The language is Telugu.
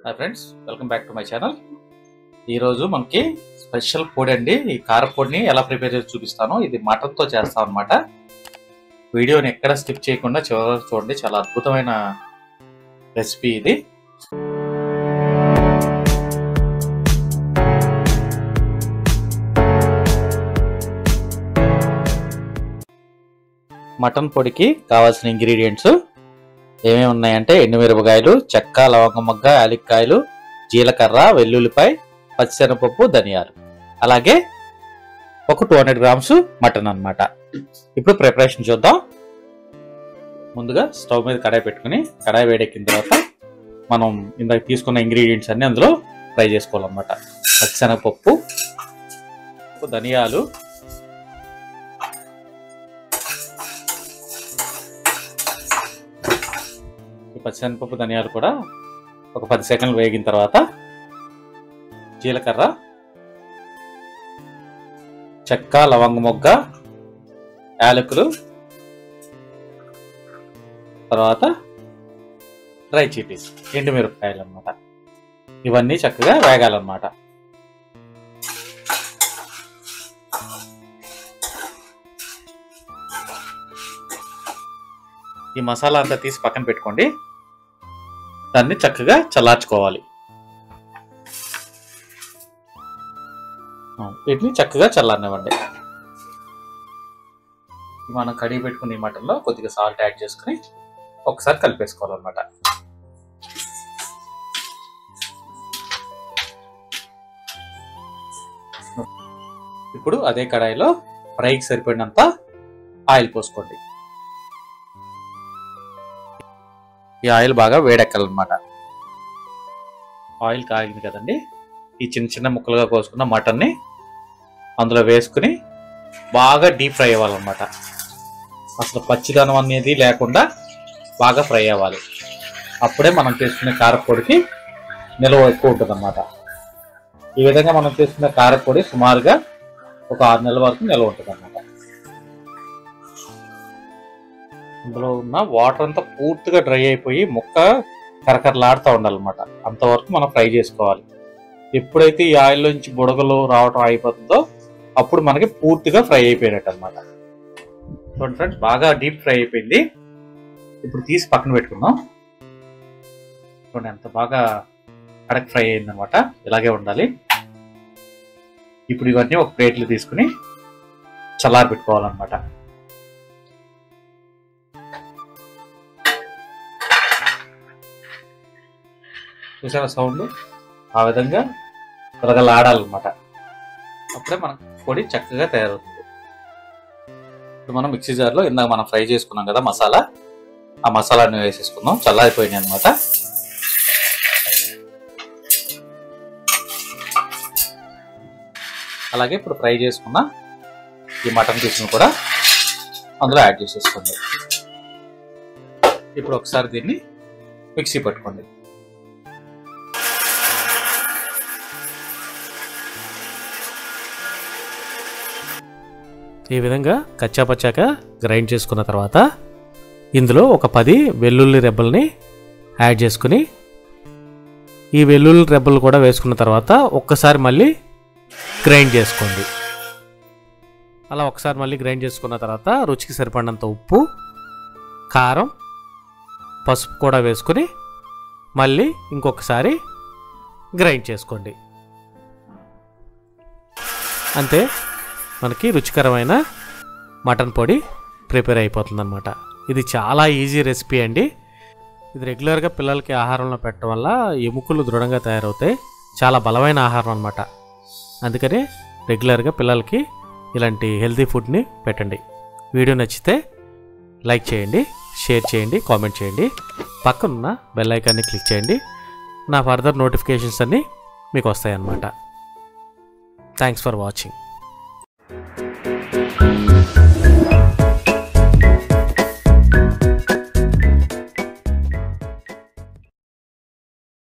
Hi friends, welcome back to my channel. ఈరోజు మనకి స్పెషల్ పొడి అండి. ఈ కారపొడిని ఎలా ప్రిపేర్ చేసి చూపిస్తాను. ఇది మటన్తో చేస్తాం అనమాట. వీడియోని ఎక్కడ స్కిప్ చేయకుండా చివరి చూడండి. చాలా అద్భుతమైన రెసిపీ ఇది. మటన్ పొడికి కావాల్సిన ఇంగ్రీడియంట్స్ ఏమేమి ఉన్నాయంటే ఎండుమిరపకాయలు, చెక్క, లవంగ మొగ్గ, యాలక్కాయలు, జీలకర్ర, వెల్లుల్లిపాయ, పచ్చిశనగపప్పు, ధనియాలు, అలాగే ఒక 200 గ్రామ్స్ మటన్ అన్నమాట. ఇప్పుడు ప్రిపరేషన్ చూద్దాం. ముందుగా స్టవ్ మీద కడాయి పెట్టుకుని కడాయి వేడెక్కిన తర్వాత మనం ఇందాక తీసుకున్న ఇంగ్రీడియంట్స్ అన్ని అందులో ఫ్రై చేసుకోవాలన్నమాట. పచ్చిశనగపప్పు, ధనియాలు, పచ్చిశనగపప్పు, ధనియాలు కూడా ఒక 10 సెకండ్లు వేగిన తర్వాత జీలకర్ర, చెక్క, లవంగ మొగ్గ, యాలకులు, తర్వాత డ్రై చిల్లీస్, ఎండుమిరపకాయలు అన్నమాట. ఇవన్నీ చక్కగా వేగాలన్నమాట. ఈ మసాలా అంతా తీసి పక్కన పెట్టుకోండి. దాన్ని చక్కగా చల్లార్చుకోవాలి. వీటిని చక్కగా చల్లారనివ్వండి. మనం కడిగి పెట్టుకున్న ఈ మటన్లో కొద్దిగా సాల్ట్ యాడ్ చేసుకుని ఒకసారి కలిపేసుకోవాలన్నమాట. ఇప్పుడు అదే కడాయిలో ఫ్రైకి సరిపడినంత ఆయిల్ పోసుకోండి. ఈ ఆయిల్ బాగా వేడెక్కాలన్నమాట. ఆయిల్ కాగింది కదండి. ఈ చిన్న చిన్న ముక్కలుగా కోసుకున్న మటన్ని అందులో వేసుకుని బాగా డీప్ ఫ్రై అవ్వాలన్నమాట. అసలు పచ్చిదనం అనేది లేకుండా బాగా ఫ్రై అవ్వాలి. అప్పుడే మనం చేసుకునే కారపొడికి నిల్వ ఎక్కువ ఉంటుంది అన్నమాట. ఈ విధంగా మనం చేసుకునే కారపొడి సుమారుగా ఒక 6 నెలల వరకు నిల్వ ఉంటుంది అన్నమాట. అందులో ఉన్న వాటర్ అంతా పూర్తిగా డ్రై అయిపోయి ముక్క కరకరలాడుతూ ఉండాలన్నమాట. అంతవరకు మనం ఫ్రై చేసుకోవాలి. ఎప్పుడైతే ఈ ఆయిల్ నుంచి బుడగలు రావటం అయిపోతుందో అప్పుడు మనకి పూర్తిగా ఫ్రై అయిపోయినట్టు అనమాట. చూడండి ఫ్రెండ్స్, బాగా డీప్ ఫ్రై అయిపోయింది. ఇప్పుడు తీసి పక్కన పెట్టుకుందాం. చూడండి ఎంత బాగా కడక్ ఫ్రై అయిందనమాట. ఇలాగే ఉండాలి. ఇప్పుడు ఇవన్నీ ఒక ప్లేట్లు తీసుకుని చల్లారి పెట్టుకోవాలన్నమాట. చూసారా సౌండ్? ఆ విధంగా ఆడాలన్నమాట. అప్పుడే మనకు పొడి చక్కగా తయారవుతుంది. ఇప్పుడు మనం మిక్సీ జార్లో ఇందాక మనం ఫ్రై చేసుకున్నాం కదా మసాలా, ఆ మసాలాని వేసేసుకుందాం. చల్లారిపోయినాయి అనమాట. అలాగే ఇప్పుడు ఫ్రై చేసుకున్న ఈ మటన్ పీస్ని కూడా అందులో యాడ్ చేసేసుకోండి. ఇప్పుడు ఒకసారి దీన్ని మిక్సీ పట్టుకోండి. ఈ విధంగా కచ్చాపచ్చాక గ్రైండ్ చేసుకున్న తర్వాత ఇందులో ఒక 10 వెల్లుల్లి రెబ్బల్ని యాడ్ చేసుకుని ఈ వెల్లుల్లి రెబ్బలు కూడా వేసుకున్న తర్వాత ఒక్కసారి మళ్ళీ గ్రైండ్ చేసుకోండి. అలా ఒకసారి మళ్ళీ గ్రైండ్ చేసుకున్న తర్వాత రుచికి సరిపడినంత ఉప్పు, కారం, పసుపు కూడా వేసుకుని మళ్ళీ ఇంకొకసారి గ్రైండ్ చేసుకోండి. అంతే, మనకి రుచికరమైన మటన్ పొడి ప్రిపేర్ అయిపోతుందన్నమాట. ఇది చాలా ఈజీ రెసిపీ అండి. ఇది రెగ్యులర్గా పిల్లలకి ఆహారంలో పెట్టడం వల్ల ఎముకలు దృఢంగా తయారవుతాయి. చాలా బలమైన ఆహారం అన్నమాట. అందుకని రెగ్యులర్గా పిల్లలకి ఇలాంటి హెల్తీ ఫుడ్ని పెట్టండి. వీడియో నచ్చితే లైక్ చేయండి, షేర్ చేయండి, కామెంట్ చేయండి. పక్కనున్న బెల్ ఐకాన్ని క్లిక్ చేయండి. నా ఫర్దర్ నోటిఫికేషన్స్ అన్నీ మీకు వస్తాయి అన్నమాట. Thanks for watching.